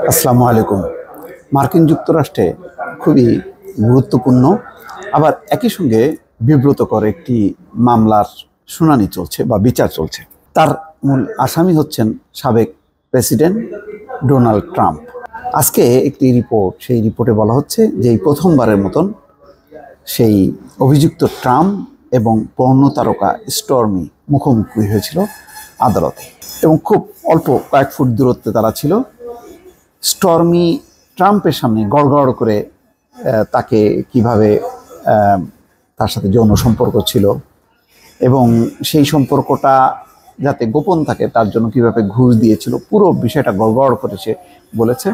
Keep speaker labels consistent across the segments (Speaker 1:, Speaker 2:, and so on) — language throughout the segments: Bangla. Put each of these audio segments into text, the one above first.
Speaker 1: আসসালামু আলাইকুম। মার্কিন যুক্তরাষ্ট্রে খুবই গুরুত্বপূর্ণ আবার একই সঙ্গে বিব্রতকর একটি মামলার শুনানি চলছে বা বিচার চলছে। তার মূল আসামি হচ্ছেন সাবেক প্রেসিডেন্ট ডোনাল্ড ট্রাম্প। আজকে একটি রিপোর্ট, সেই রিপোর্টে বলা হচ্ছে যে এই প্রথমবারের মতন সেই অভিযুক্ত ট্রাম্প এবং পর্নো তারকা স্টর্মি মুখোমুখি হয়েছিল আদালতে, এবং খুব অল্প কয়েক ফুট দূরত্বে তারা ছিল। স্টর্মি ট্রাম্পের সামনে গড়গড় করে তাকে কিভাবে তার সাথে যৌন সম্পর্ক ছিল এবং সেই সম্পর্কটা যাতে গোপন থাকে তার জন্য কিভাবে ঘুষ দিয়েছিল, পুরো বিষয়টা গড়গড় করে সে বলেছে।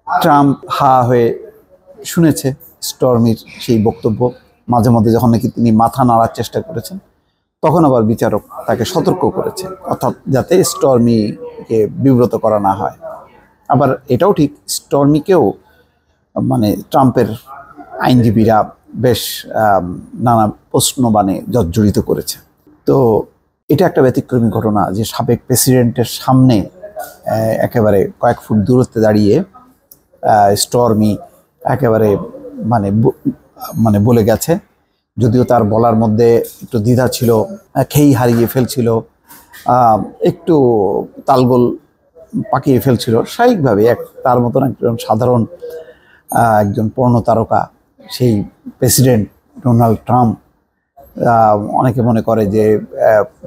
Speaker 1: ট্রাম্প হা হয়ে শুনেছে স্টর্মির সেই বক্তব্য। মাঝে মধ্যে যখন নাকি তিনি মাথা নাড়ার চেষ্টা করেছেন, তখন আবার বিচারক তাকে সতর্ক করেছে, অর্থাৎ যাতে স্টর্মিকে বিব্রত করা না হয়। আবার এটাও ঠিক, স্টর্মিকেও ট্রাম্পের আইনজীবীরা বেশ নানা প্রশ্নবাণে জর্জরিত করেছে। তো এটা একটা ব্যতিক্রমী ঘটনা যে সাবেক প্রেসিডেন্টের সামনে একেবারে কয়েক ফুট দূরত্বে দাঁড়িয়ে স্টর্মি একেবারে বলে গেছে, যদিও তার বলার মধ্যে একটু দ্বিধা ছিল, খেই হারিয়ে ফেলছিল, একটু তালগোল পাকিয়ে ফেলছিল। স্বাভাবিকভাবে তার মতন একজন সাধারণ একজন পর্ণ তারকা সেই প্রেসিডেন্ট ডোনাল্ড ট্রাম্প, অনেকে মনে করে যে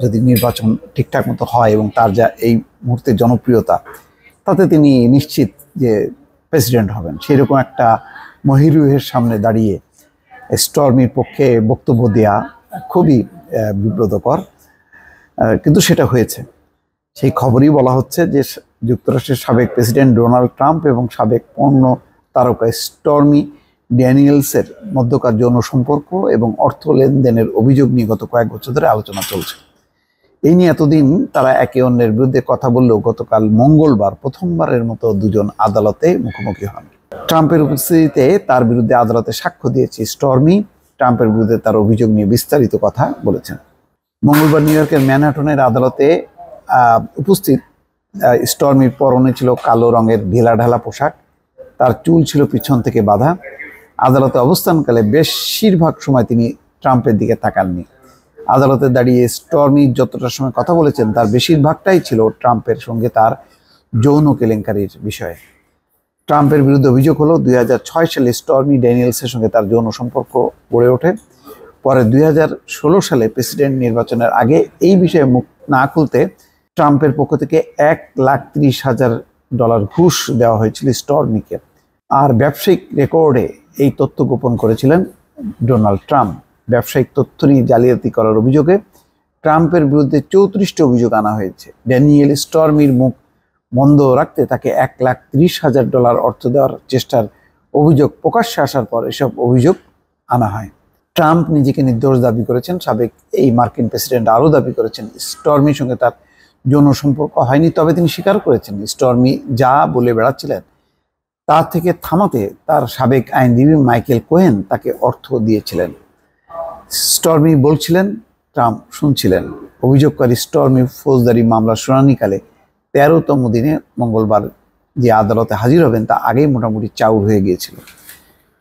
Speaker 1: যদি নির্বাচন ঠিকঠাক মতো হয় এবং তার যা এই মুহূর্তে জনপ্রিয়তা, তাতে তিনি নিশ্চিত যে প্রেসিডেন্ট হবেন। সেরকম একটা মহিরুহের সামনে দাঁড়িয়ে স্টর্মির পক্ষে বক্তব্য দেয়া খুবই বিব্রতকর, কিন্তু সেটা হয়েছে। সেই খবরই বলা হচ্ছে যে যুক্তরাষ্ট্রের সাবেক প্রেসিডেন্ট ডোনাল্ড ট্রাম্প এবং সাবেক পর্ণ তারকা স্টর্মি ড্যানিয়েলসের মধ্যকার যৌন সম্পর্ক এবং অর্থ লেনদেনের অভিযোগ নিয়ে গত কয়েক বছর ধরে আলোচনা চলছে। এই নিয়ে এতদিন তারা একে অন্যের বিরুদ্ধে কথা বললেও গতকাল মঙ্গলবার প্রথমবারের মতো দুজন আদালতে মুখোমুখি হন। ট্রাম্পের উপস্থিতিতে তার বিরুদ্ধে আদালতে সাক্ষ্য দিয়েছে স্টর্মি। ট্রাম্পের বিরুদ্ধে তার অভিযোগ নিয়ে বিস্তারিত কথা বলেছেন। মঙ্গলবার নিউ ইয়র্কের ম্যানহাটনের আদালতে উপস্থিত স্টর্মির পরনে ছিল কালো রঙের ঢিলাঢালা পোশাক, তার চুল ছিল পিছন থেকে বাঁধা। আদালতে অবস্থানকালে বেশিরভাগ সময় তিনি ট্রাম্পের দিকে তাকাননি। আদালতে দাঁড়িয়ে স্টর্মি যতটা সময় কথা বলেছেন তার বেশিরভাগটাই ছিল ট্রাম্পের সঙ্গে তার যৌন কেলেঙ্কারির বিষয়ে। ট্রাম্পের বিরুদ্ধে অভিযোগ হলো 2006 সালে স্টর্মি ড্যানিয়েলসের সঙ্গে তার যৌন সম্পর্ক গড়ে ওঠে। পরে 2016 সালে প্রেসিডেন্ট নির্বাচনের আগে এই বিষয়ে মুখ না খুলতে ট্রাম্পের পক্ষ থেকে $1,30,000 ঘুষ দেওয়া হয়েছিল স্টর্মিকে। আর ব্যবসায়িক রেকর্ডে এই তথ্য গোপন করেছিলেন ডোনাল্ড ট্রাম্প। ব্যবসায়িক তথ্য নিয়ে জালিয়াতি করার অভিযোগে ট্রাম্পের বিরুদ্ধে 34টি অভিযোগ আনা হয়েছে। ড্যানিয়েল স্টর্মির মুখ বন্ধ রাখতে তাকে $1,30,000 অর্থ দেওয়ার চেষ্টার অভিযোগ প্রকাশ্যে আসার পর এসব অভিযোগ আনা হয়। ট্রাম্প নিজেকে নির্দোষ দাবি করেছেন। সাবেক এই মার্কিন প্রেসিডেন্ট আরও দাবি করেছেন স্টর্মির সঙ্গে তার যৌন সম্পর্ক হয়নি, তবে তিনি স্বীকার করেছেন স্টর্মি যা বলে বেড়াচ্ছিলেন তার থেকে থামাতে তার সাবেক আইনজীবী মাইকেল কোহেন তাকে অর্থ দিয়েছিলেন। স্টর্মি বলছিলেন, ট্রাম্প শুনছিলেন। অভিযোগকারী স্টর্মি ফৌজদারি মামলার শুনানিকালে 13তম দিনে মঙ্গলবার যে আদালতে হাজির হবেন তা আগেই মোটামুটি চাউর হয়ে গিয়েছিল।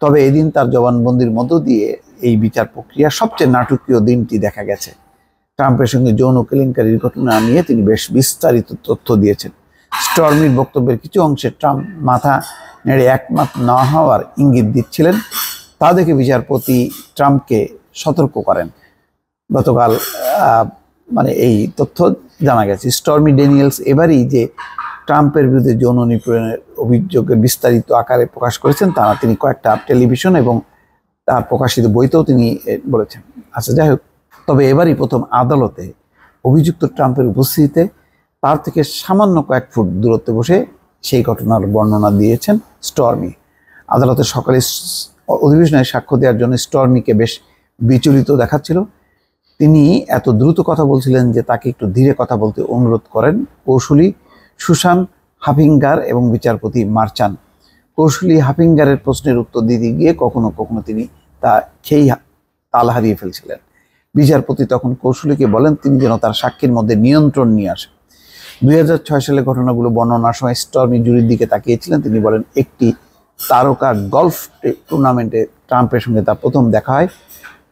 Speaker 1: তবে এদিন তার জবানবন্দির মধ্য দিয়ে এই বিচার প্রক্রিয়া সবচেয়ে নাটকীয় দিনটি দেখা গেছে। ট্রাম্পের সঙ্গে যৌন কেলেঙ্কারির ঘটনা নিয়ে তিনি বেশ বিস্তারিত তথ্য দিয়েছেন। স্টর্মির বক্তব্যের কিছু অংশে ট্রাম্প মাথা নেড়ে একমত না হওয়ার ইঙ্গিত দিচ্ছিলেন। তা দেখে বিচারপতি ট্রাম্পকে সতর্ক করেন। গতকাল এই তথ্য জানা গেছে। স্টর্মি ড্যানিয়েলস এবারই যে ট্রাম্পের বিরুদ্ধে যৌন নিপীড়নের অভিযোগের বিস্তারিত আকারে প্রকাশ করেছেন তা তিনি কয়েকটা টেলিভিশন এবং তার প্রকাশিত বইতেও তিনি বলেছেন। আচ্ছা, যাই হোক, তবে এবারই প্রথম আদালতে অভিযুক্ত ট্রাম্পের উপস্থিতিতে তার থেকে সামান্য কয়েক ফুট দূরত্বে বসে সেই ঘটনার বর্ণনা দিয়েছেন স্টর্মি। আদালতের সকালে অধিবেশনে সাক্ষ্য দেওয়ার জন্য স্টর্মিকে বেশ বিচলিত দেখাচ্ছিল। তিনি এত দ্রুত কথা বলছিলেন যে তাকে একটু ধীরে কথা বলতে অনুরোধ করেন কৌশলী সুসান হাফিঙ্গার এবং বিচারপতি মার্চান। কৌশলী হাফিঙ্গারের প্রশ্নের উত্তর দিতে গিয়ে কখনো কখনো তিনি তা খেই তাল হারিয়ে ফেলছিলেন। বিচারপতি তখন কৌশলীকে বলেন তিনি যেন তার সাক্ষীর মধ্যে নিয়ন্ত্রণ নিয়ে আসেন। 2006 সালে ঘটনাগুলো বর্ণনার সময় স্টর্মি জুরির দিকে তাকিয়েছিলেন। তিনি বলেন, একটি তারকা গলফ টুর্নামেন্টে ট্রাম্পের সঙ্গে তার প্রথম দেখা হয়।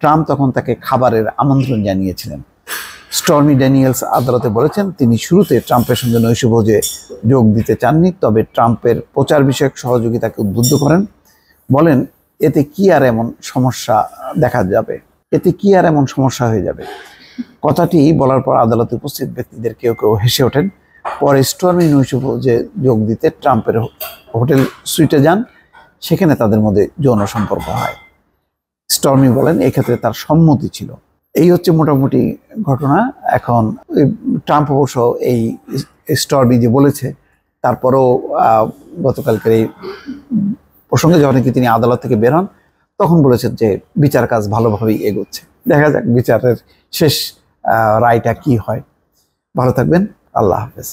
Speaker 1: ট্রাম্প তখন তাকে খাবারের আমন্ত্রণ জানিয়েছিলেন। স্টর্মি ড্যানিয়েলস আদালতে বলেছেন, তিনি শুরুতে ট্রাম্পের সঙ্গে নৈশভোজে যোগ দিতে চাননি, তবে ট্রাম্পের প্রচার বিষয়ক সহযোগিতাকে উদ্বুদ্ধ করেন। বলেন, এতে কি আর এমন সমস্যা দেখা যাবে, এতে কি আর এমন সমস্যা হয়ে যাবে। কথাটি বলার পর আদালতে উপস্থিত ব্যক্তিদের কেউ কেউ হেসে ওঠেন। পরে স্টর্মি নৈশভোজে যোগ দিতে ট্রাম্পের হোটেল সুইটে যান। সেখানে তাদের মধ্যে যৌন সম্পর্ক হয়। স্টর্মি বলেন, এক্ষেত্রে তার সম্মতি ছিল। এই হচ্ছে মোটামুটি ঘটনা। এখন ট্রাম্প অবশ্য এই স্টর্মি যে বলেছে, তারপরেও গতকালকের এই প্রসঙ্গে যখন কি তিনি আদালত থেকে বের হন, তখন বলেছেন যে বিচার কাজ ভালোভাবেই এগোচ্ছে। দেখা যাক বিচারের শেষ রায়টা কি হয়। ভালো থাকবেন। আল্লাহ হাফেজ।